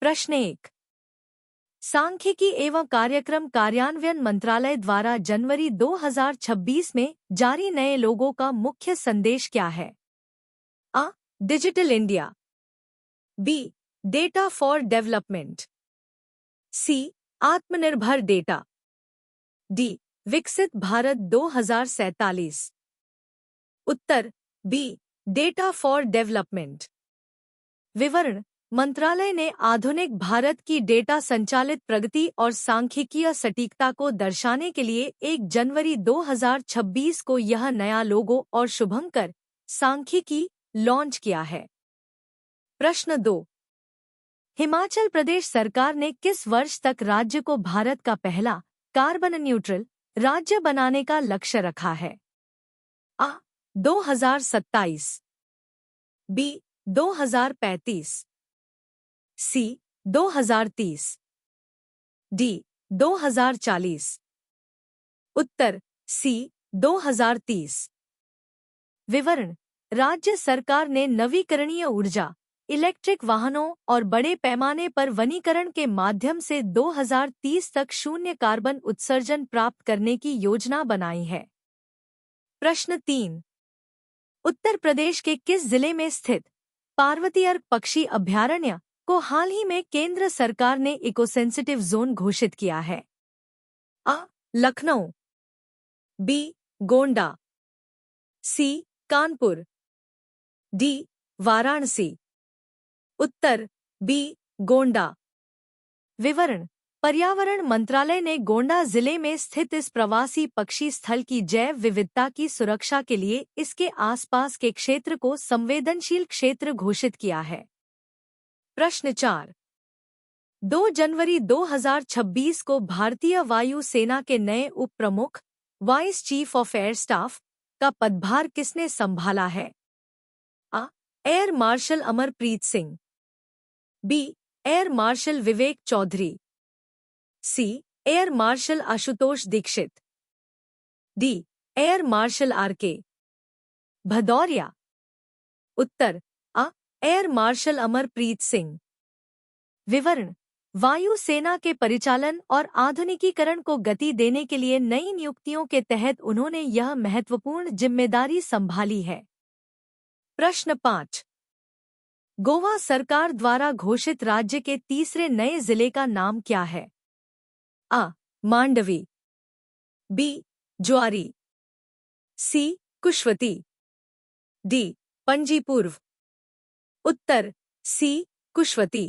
प्रश्न 1। सांख्यिकी एवं कार्यक्रम कार्यान्वयन मंत्रालय द्वारा जनवरी 2026 में जारी नए लोगो का मुख्य संदेश क्या है? आ. Digital India. B. Data for development. C. आत्मनिर्भर डेटा। डी. विकसित भारत 2047। उत्तर बी. Data for development. विवरण: मंत्रालय ने आधुनिक भारत की डेटा संचालित प्रगति और सांख्यिकीय सटीकता को दर्शाने के लिए 1 जनवरी 2026 को यह नया लोगो और शुभंकर सांख्यिकी लॉन्च किया है। प्रश्न 2। हिमाचल प्रदेश सरकार ने किस वर्ष तक राज्य को भारत का पहला कार्बन न्यूट्रल राज्य बनाने का लक्ष्य रखा है? आ. 2027। बी. 2035। सी. 2030। डी. 2040। उत्तर सी. 2030। विवरण: राज्य सरकार ने नवीकरणीय ऊर्जा, इलेक्ट्रिक वाहनों और बड़े पैमाने पर वनीकरण के माध्यम से 2030 तक शून्य कार्बन उत्सर्जन प्राप्त करने की योजना बनाई है। प्रश्न 3। उत्तर प्रदेश के किस जिले में स्थित पार्वती अर्क पक्षी अभयारण्य को हाल ही में केंद्र सरकार ने इकोसेंसिटिव जोन घोषित किया है? आ. लखनऊ। बी. गोंडा। सी. कानपुर। डी. वाराणसी। उत्तर बी. गोंडा। विवरण: पर्यावरण मंत्रालय ने गोंडा जिले में स्थित इस प्रवासी पक्षी स्थल की जैव विविधता की सुरक्षा के लिए इसके आसपास के क्षेत्र को संवेदनशील क्षेत्र घोषित किया है। प्रश्न 4। 2 जनवरी 2026 को भारतीय वायु सेना के नए उप प्रमुख vice chief of air staff का पदभार किसने संभाला है? आ. Air marshal Amarpreet Singh. B. Air marshal Vivek Chaudhary. C. Air marshal Ashutosh Dixit. D. Air marshal R K. Bhadauria. उत्तर आ. Air marshal Amarpreet Singh. विवरण: वायु सेना के परिचालन और आधुनिकीकरण को गति देने के लिए नई नियुक्तियों के तहत उन्होंने यह महत्वपूर्ण जिम्मेदारी संभाली है। प्रश्न 5। गोवा सरकार द्वारा घोषित राज्य के तीसरे नए जिले का नाम क्या है? आ. मांडवी। बी. ज्वारी। सी. कुशवती। डी. पणजी पूर्व। उत्तर सी. कुशवती।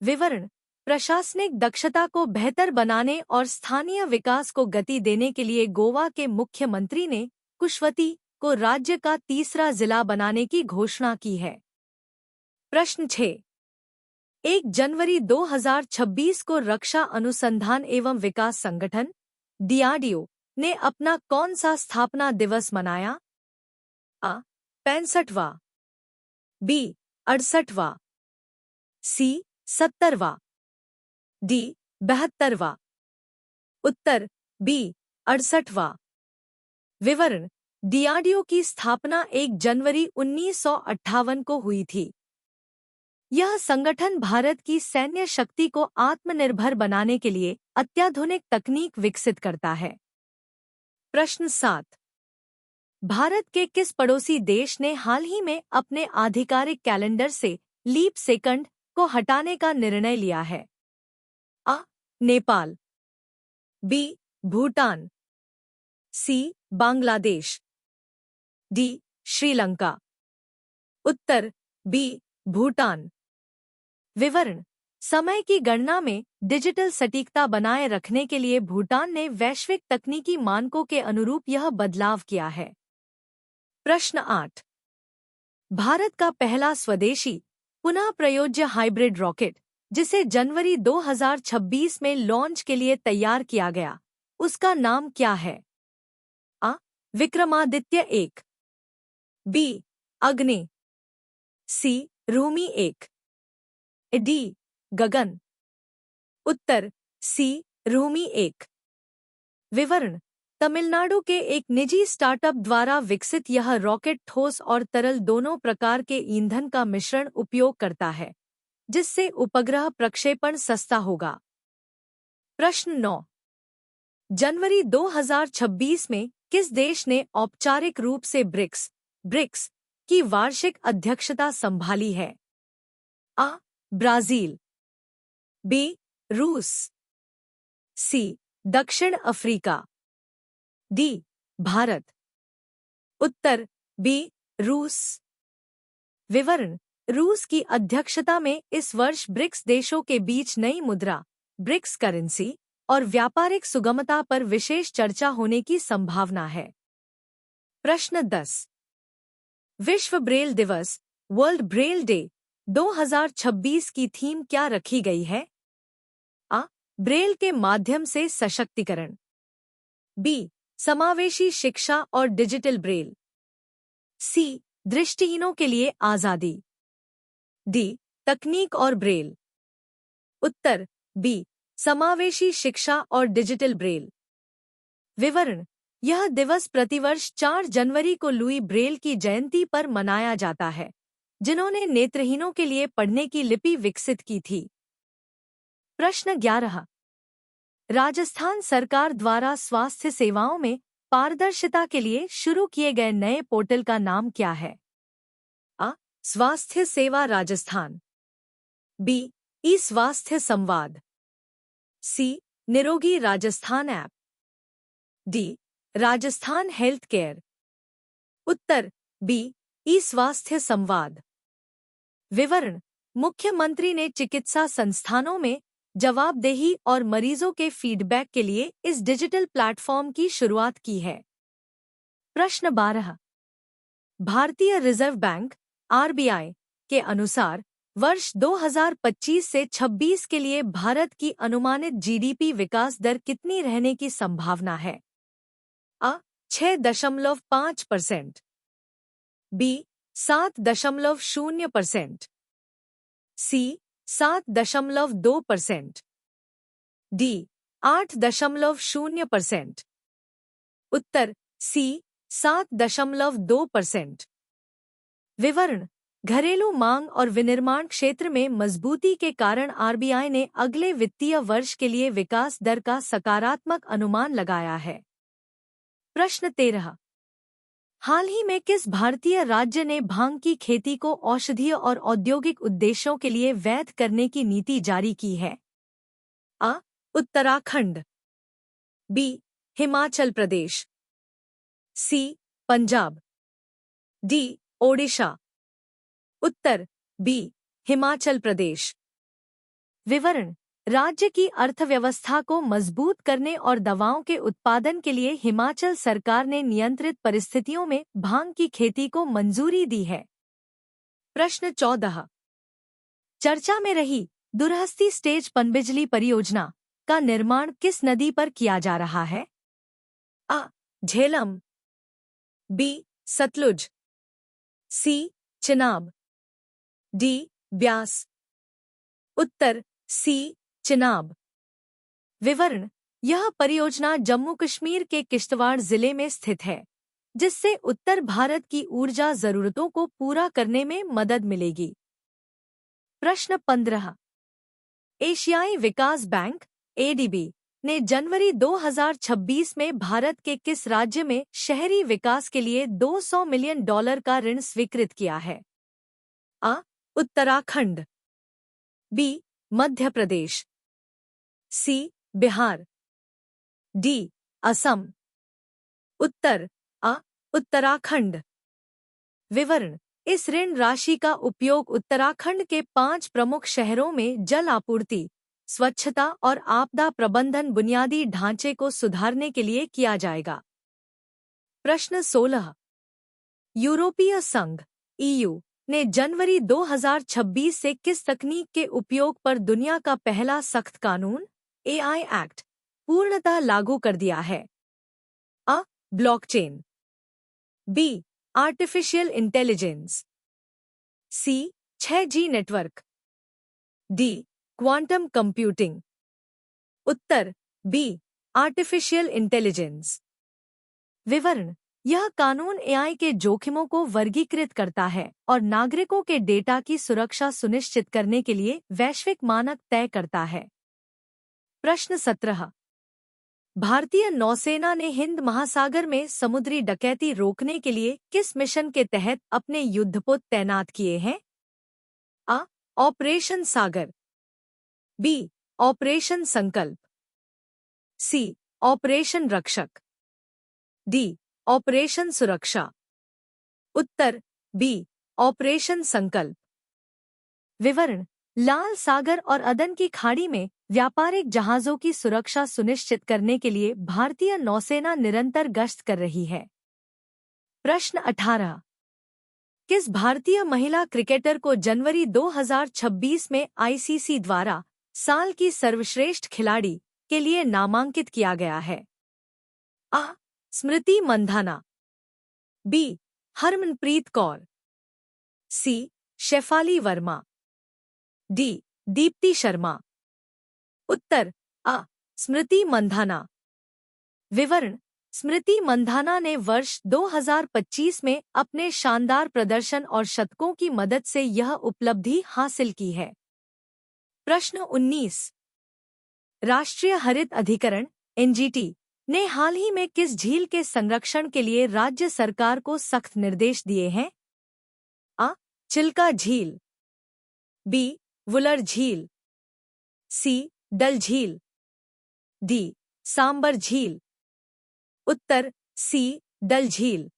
विवरण: प्रशासनिक दक्षता को बेहतर बनाने और स्थानीय विकास को गति देने के लिए गोवा के मुख्यमंत्री ने कुशवती को राज्य का तीसरा जिला बनाने की घोषणा की है। प्रश्न 6। 1 जनवरी 2026 को रक्षा अनुसंधान एवं विकास संगठन DRDO ने अपना कौन सा स्थापना दिवस मनाया? आ. 65वां। बी. 68वां। सी. 70वां। डी. 72वां। उत्तर बी. 68वां। विवरण: DRDO की स्थापना 1 जनवरी 1958 को हुई थी। यह संगठन भारत की सैन्य शक्ति को आत्मनिर्भर बनाने के लिए अत्याधुनिक तकनीक विकसित करता है। प्रश्न 7। भारत के किस पड़ोसी देश ने हाल ही में अपने आधिकारिक कैलेंडर से लीप सेकंड को हटाने का निर्णय लिया है? आ. नेपाल। बी. भूटान। सी. बांग्लादेश। डी. श्रीलंका। उत्तर बी. भूटान। विवरण: समय की गणना में डिजिटल सटीकता बनाए रखने के लिए भूटान ने वैश्विक तकनीकी मानकों के अनुरूप यह बदलाव किया है। प्रश्न 8। भारत का पहला स्वदेशी पुनः प्रयोज्य हाइब्रिड रॉकेट जिसे जनवरी 2026 में लॉन्च के लिए तैयार किया गया, उसका नाम क्या है? आ. विक्रमादित्य 1। बी. अग्नि। सी. रूमी 1। डी. गगन। उत्तर सी. रूमी 1। विवरण: तमिलनाडु के एक निजी स्टार्टअप द्वारा विकसित यह रॉकेट ठोस और तरल दोनों प्रकार के ईंधन का मिश्रण उपयोग करता है, जिससे उपग्रह प्रक्षेपण सस्ता होगा। प्रश्न 9। जनवरी 2026 में किस देश ने औपचारिक रूप से ब्रिक्स की वार्षिक अध्यक्षता संभाली है? आ. Brazil, B. रूस, सी. दक्षिण अफ्रीका, डी. भारत। उत्तर बी. रूस। विवरण: रूस की अध्यक्षता में इस वर्ष ब्रिक्स देशों के बीच नई मुद्रा, ब्रिक्स करेंसी और व्यापारिक सुगमता पर विशेष चर्चा होने की संभावना है। प्रश्न 10। विश्व ब्रेल दिवस वर्ल्ड ब्रेल डे 2026 की थीम क्या रखी गई है? आ. ब्रेल के माध्यम से सशक्तिकरण, बी. समावेशी शिक्षा और डिजिटल ब्रेल, सी. दृष्टिहीनों के लिए आजादी, डी. तकनीक और ब्रेल। उत्तर बी. समावेशी शिक्षा और डिजिटल ब्रेल। विवरण: यह दिवस प्रतिवर्ष 4 जनवरी को लुई ब्रेल की जयंती पर मनाया जाता है, जिन्होंने नेत्रहीनों के लिए पढ़ने की लिपि विकसित की थी। प्रश्न 11। राजस्थान सरकार द्वारा स्वास्थ्य सेवाओं में पारदर्शिता के लिए शुरू किए गए नए पोर्टल का नाम क्या है? आ. स्वास्थ्य सेवा Rajasthan, B. E Swasthya Samvad, C. Nirogi Rajasthan app, D. Rajasthan health care. उत्तर बी. ई स्वास्थ्य संवाद। विवरण: मुख्यमंत्री ने चिकित्सा संस्थानों में जवाबदेही और मरीजों के फीडबैक के लिए इस डिजिटल प्लेटफॉर्म की शुरुआत की है। प्रश्न 12। भारतीय रिजर्व बैंक (आरबीआई) के अनुसार वर्ष 2025 से 26 के लिए भारत की अनुमानित जीडीपी विकास दर कितनी रहने की संभावना है? आ. 6.5%, बी. 7.0%, सी. 7.2%, डी. 8.0%। उत्तर सी. 7.2%। विवरण: घरेलू मांग और विनिर्माण क्षेत्र में मजबूती के कारण आरबीआई ने अगले वित्तीय वर्ष के लिए विकास दर का सकारात्मक अनुमान लगाया है। प्रश्न 13। हाल ही में किस भारतीय राज्य ने भांग की खेती को औषधीय और औद्योगिक उद्देश्यों के लिए वैध करने की नीति जारी की है? आ. उत्तराखंड, बी. हिमाचल प्रदेश, सी. पंजाब, डी. ओडिशा। उत्तर बी. हिमाचल प्रदेश। विवरण: राज्य की अर्थव्यवस्था को मजबूत करने और दवाओं के उत्पादन के लिए हिमाचल सरकार ने नियंत्रित परिस्थितियों में भांग की खेती को मंजूरी दी है। प्रश्न 14। चर्चा में रही दुरहस्ती स्टेज पनबिजली परियोजना का निर्माण किस नदी पर किया जा रहा है? आ. झेलम, बी. सतलुज, सी. चिनाब, डी. ब्यास। उत्तर सी. चिनाब। विवरण: यह परियोजना जम्मू कश्मीर के किश्तवाड़ जिले में स्थित है, जिससे उत्तर भारत की ऊर्जा जरूरतों को पूरा करने में मदद मिलेगी। प्रश्न 15। एशियाई विकास बैंक (एडीबी) ने जनवरी 2026 में भारत के किस राज्य में शहरी विकास के लिए $200 मिलियन का ऋण स्वीकृत किया है? आ. उत्तराखंड, बी. मध्य प्रदेश, सी. बिहार, डी. असम। उत्तर आ. उत्तराखंड। विवरण: इस ऋण राशि का उपयोग उत्तराखंड के 5 प्रमुख शहरों में जल आपूर्ति, स्वच्छता और आपदा प्रबंधन बुनियादी ढांचे को सुधारने के लिए किया जाएगा। प्रश्न 16। यूरोपीय संघ (ईयू) ने जनवरी 2026 से किस तकनीक के उपयोग पर दुनिया का पहला सख्त कानून एआई एक्ट पूर्णतः लागू कर दिया है? आ. Blockchain, B. Artificial intelligence, C. 6G network, D. Quantum computing. उत्तर बी. Artificial intelligence. विवरण: यह कानून एआई के जोखिमों को वर्गीकृत करता है और नागरिकों के डेटा की सुरक्षा सुनिश्चित करने के लिए वैश्विक मानक तय करता है। प्रश्न 17। भारतीय नौसेना ने हिंद महासागर में समुद्री डकैती रोकने के लिए किस मिशन के तहत अपने युद्धपोत तैनात किए हैं? आ. ऑपरेशन सागर, बी. ऑपरेशन संकल्प, सी. ऑपरेशन रक्षक, डी. ऑपरेशन सुरक्षा। उत्तर बी. ऑपरेशन संकल्प। विवरण: लाल सागर और अदन की खाड़ी में व्यापारिक जहाजों की सुरक्षा सुनिश्चित करने के लिए भारतीय नौसेना निरंतर गश्त कर रही है। प्रश्न 18। किस भारतीय महिला क्रिकेटर को जनवरी 2026 में आईसीसी द्वारा साल की सर्वश्रेष्ठ खिलाड़ी के लिए नामांकित किया गया है? आ. स्मृति मंधाना, बी. हरमनप्रीत कौर, सी. शेफाली वर्मा, डी. दीप्ति शर्मा। उत्तर आ. स्मृति मंधाना। विवरण: स्मृति मंधाना ने वर्ष 2025 में अपने शानदार प्रदर्शन और शतकों की मदद से यह उपलब्धि हासिल की है। प्रश्न 19। राष्ट्रीय हरित अधिकरण (एनजीटी) ने हाल ही में किस झील के संरक्षण के लिए राज्य सरकार को सख्त निर्देश दिए हैं? आ. चिल्का झील, बी. वुलर झील, सी. डल झील, डी. सांबर झील। उत्तर सी. डल झील।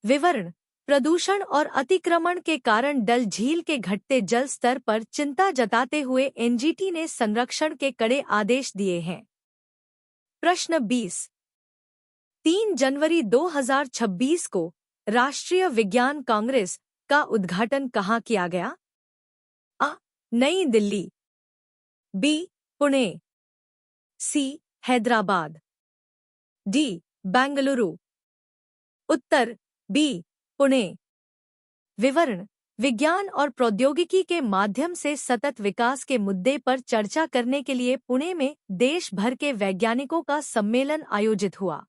विवरण: प्रदूषण और अतिक्रमण के कारण डल झील के घटते जल स्तर पर चिंता जताते हुए एनजीटी ने संरक्षण के कड़े आदेश दिए हैं। प्रश्न 20। 3 जनवरी 2026 को राष्ट्रीय विज्ञान कांग्रेस का उद्घाटन कहाँ किया गया? आ. नई दिल्ली, बी. पुणे, सी. हैदराबाद, डी. बेंगलुरु। उत्तर बी. पुणे। विवरण: विज्ञान और प्रौद्योगिकी के माध्यम से सतत विकास के मुद्दे पर चर्चा करने के लिए पुणे में देश भर के वैज्ञानिकों का सम्मेलन आयोजित हुआ।